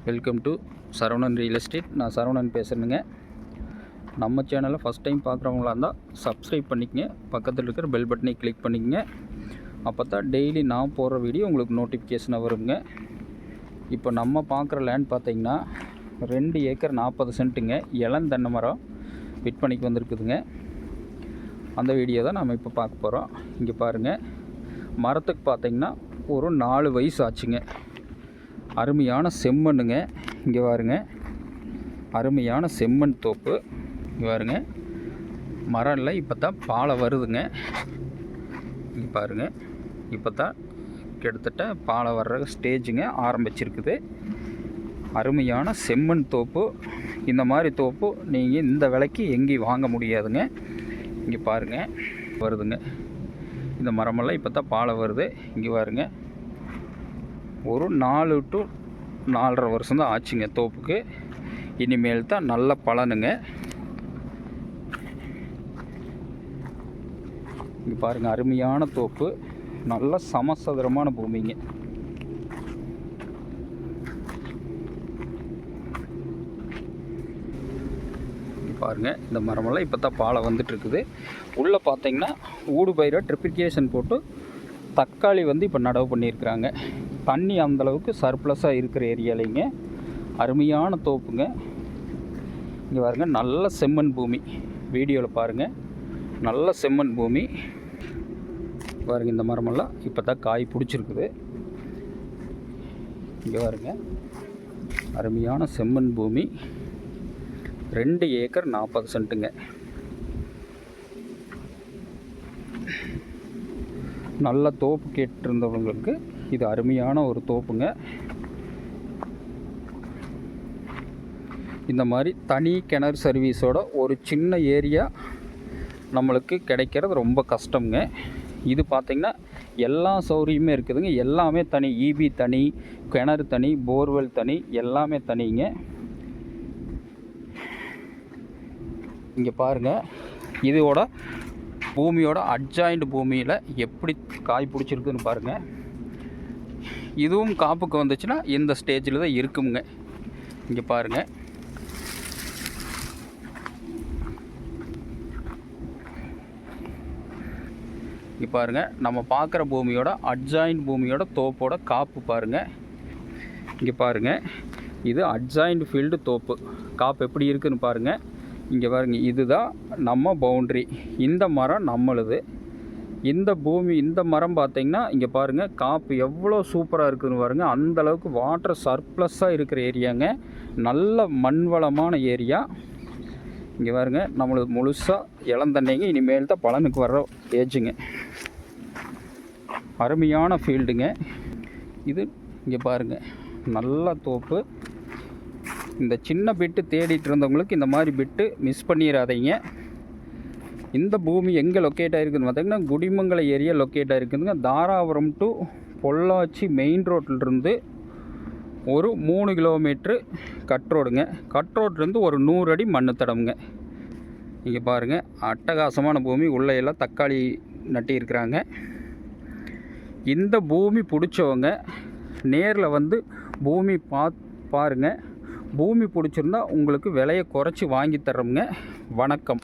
Welcome to Saravanan real estate. நான் சரவணன் பேசுகிறேங்க. நம்ம சேனலை ஃபஸ்ட் டைம் பார்க்குறவங்களா இருந்தால் சப்ஸ்கிரைப் பண்ணிக்கங்க, பக்கத்தில் இருக்கிற பெல் பட்டனை கிளிக் பண்ணிக்கங்க. அப்போ தான் டெய்லி நான் போடுற வீடியோ உங்களுக்கு நோட்டிஃபிகேஷனாக வருங்க. இப்போ நம்ம பார்க்குற லேண்ட் பார்த்திங்கன்னா 2 ஏக்கர் 40 சென்ட்டுங்க. இளந்தென்னை மரம் விற்பனைக்கு வந்திருக்குதுங்க. அந்த வீடியோ தான் நம்ம இப்போ பார்க்க போகிறோம். இங்கே பாருங்கள், மரத்துக்கு பார்த்திங்கன்னா ஒரு 4 வயசு ஆச்சுங்க. அருமையான செம்மண்ணுங்க. இங்கே பாருங்க, அருமையான செம்மண் தோப்பு. இங்கே பாருங்க, மரம்ல இப்போ தான் பாலை வருதுங்க. இங்கே பாருங்கள், இப்போ தான் கிட்டத்தட்ட பாலை வர்ற ஸ்டேஜுங்க ஆரம்பிச்சிருக்குது. அருமையான செம்மண் தோப்பு. இந்த மாதிரி தோப்பு நீங்கள் இந்த விலைக்கு எங்கேயும் வாங்க முடியாதுங்க. இங்கே பாருங்கள், வருதுங்க. இந்த மரமெல்லாம் இப்போ தான் பாலை வருது. இங்கே பாருங்க, ஒரு 4 to 4.5 வருஷம் தான் ஆச்சுங்க தோப்புக்கு. இனிமேல் தான் நல்ல பலனுங்க. இங்கே பாருங்கள், அருமையான தோப்பு, நல்ல சமசதுரமான பூமிங்க. பாருங்கள், இந்த மரமெல்லாம் இப்போ தான் பாலை வந்துட்டுருக்குது. உள்ளே பார்த்தீங்கன்னா ஊடு பயிரை ட்ரிப்ளிகேஷன் போட்டு தக்காளி இப்போ நடவு பண்ணியிருக்கிறாங்க. தண்ணி அந்தளவுக்கு சர்ப்ளஸாக இருக்கிற ஏரியாலைங்க. அருமையான தோப்புங்க. இங்கே பாருங்கள், நல்ல செம்மண் பூமி. வீடியோவில் பாருங்கள், நல்ல செம்மண் பூமி பாருங்கள். இந்த மரமெல்லாம் இப்போ தான் காய் பிடிச்சிருக்குது. இங்கே பாருங்கள், அருமையான செம்மண் பூமி. 2 ஏக்கர் 40 சென்ட்டுங்க. நல்ல தோப்பு கேட்டிருந்தவங்களுக்கு இது அருமையான ஒரு தோப்புங்க. இந்த மாதிரி தனி கிணறு சர்வீஸோட ஒரு சின்ன ஏரியா நம்மளுக்கு கிடைக்கிறது ரொம்ப கஷ்டங்க. இது பார்த்திங்கன்னா எல்லா சௌகரியமே இருக்குதுங்க. எல்லாமே தனி, ஈபி தனி, கிணறு தனி, போர்வெல் தனி, எல்லாமே தனிங்க. இங்கே பாருங்கள், இதோட பூமியோட அட்ஜாயிண்ட் பூமியில் எப்படி காய் பிடிச்சிருக்குன்னு பாருங்கள். இதுவும் காப்புக்கு வந்துச்சுன்னா இந்த ஸ்டேஜில் தான் இருக்குங்க. இங்கே பாருங்கள், இங்கே பாருங்கள், நம்ம பார்க்குற பூமியோட அட்ஜாயிண்ட் பூமியோட தோப்போட காப்பு பாருங்கள். இங்கே பாருங்கள், இது அட்ஜாயிண்ட் ஃபீல்டு தோப்பு. காப்பு எப்படி இருக்குதுன்னு பாருங்கள். இங்கே பாருங்கள், இதுதான் நம்ம பவுண்ட்ரி. இந்த மரம் நம்மளுது. இந்த பூமி, இந்த மரம் பார்த்திங்கன்னா இங்கே பாருங்கள், காப்பு எவ்வளோ சூப்பராக இருக்குதுன்னு பாருங்கள். அந்தளவுக்கு வாட்டர் சர்ப்ளஸாக இருக்கிற ஏரியாங்க. நல்ல மண் வளமான ஏரியா. இங்கே பாருங்கள், நம்மளுக்கு முழுசாக இளந்தண்ணைங்க. இனிமேல் தான் பலனுக்கு வர்ற ஏஜுங்க. அருமையான ஃபீல்டுங்க இது. இங்கே பாருங்கள், நல்ல தோப்பு. இந்த சின்ன பிட்டு தேடிட்டு இருந்தவங்களுக்கு இந்த மாதிரி பிட்டு மிஸ் பண்ணிடாதீங்க. இந்த பூமி எங்கே லொக்கேட் ஆகிருக்குதுன்னு பார்த்தீங்கன்னா குடிமங்கல ஏரியா லொக்கேட் ஆகிருக்குதுங்க. தாராபுரம் டு பொள்ளாச்சி மெயின் ரோட்டிலிருந்து ஒரு 3 கிலோமீட்ரு கட் ரோடுங்க. கட் ரோட்லேருந்து ஒரு 100 அடி மண்ணு தடமுங்க. இங்கே பாருங்கள், அட்டகாசமான பூமி. உள்ளே எல்லாம் தக்காளி நட்டி இருக்கிறாங்க. இந்த பூமி பிடிச்சவங்க நேரில் வந்து பூமி பாருங்கள். பூமி பிடிச்சிருந்தா உங்களுக்கு விலையை குறைச்சி வாங்கி தர்றோங்க. வணக்கம்.